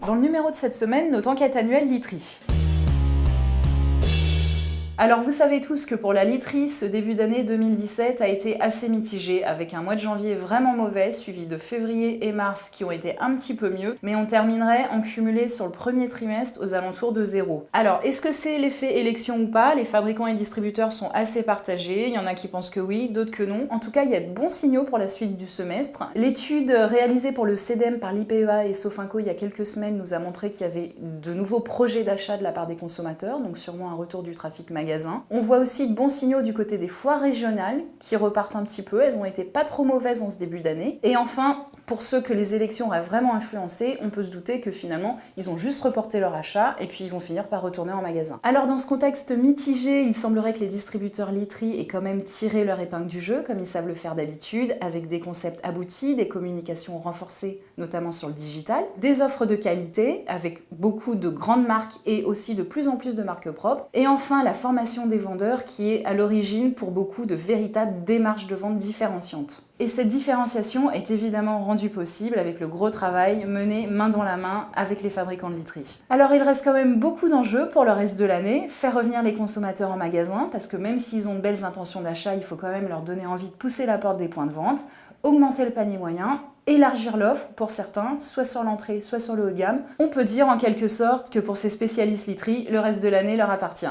Dans le numéro de cette semaine, notre enquête annuelle literie. Alors vous savez tous que pour la literie, ce début d'année 2017 a été assez mitigé, avec un mois de janvier vraiment mauvais, suivi de février et mars qui ont été un petit peu mieux, mais on terminerait en cumulé sur le premier trimestre aux alentours de 0. Alors est-ce que c'est l'effet élection ou pas? Les fabricants et distributeurs sont assez partagés, il y en a qui pensent que oui, d'autres que non. En tout cas, il y a de bons signaux pour la suite du semestre. L'étude réalisée pour le CEDEM par l'IPEA et Sofinco il y a quelques semaines nous a montré qu'il y avait de nouveaux projets d'achat de la part des consommateurs, donc sûrement un retour du trafic magasin. On voit aussi de bons signaux du côté des foires régionales qui repartent un petit peu, elles ont été pas trop mauvaises en ce début d'année. Et enfin, pour ceux que les élections auraient vraiment influencé, on peut se douter que finalement, ils ont juste reporté leur achat et puis ils vont finir par retourner en magasin. Alors dans ce contexte mitigé, il semblerait que les distributeurs literie aient quand même tiré leur épingle du jeu, comme ils savent le faire d'habitude, avec des concepts aboutis, des communications renforcées, notamment sur le digital, des offres de qualité, avec beaucoup de grandes marques et aussi de plus en plus de marques propres, et enfin la formation des vendeurs qui est à l'origine pour beaucoup de véritables démarches de vente différenciantes. Et cette différenciation est évidemment rendue possible avec le gros travail mené main dans la main avec les fabricants de literie. Alors il reste quand même beaucoup d'enjeux pour le reste de l'année, faire revenir les consommateurs en magasin, parce que même s'ils ont de belles intentions d'achat, il faut quand même leur donner envie de pousser la porte des points de vente, augmenter le panier moyen, élargir l'offre pour certains, soit sur l'entrée, soit sur le haut de gamme. On peut dire en quelque sorte que pour ces spécialistes literie, le reste de l'année leur appartient.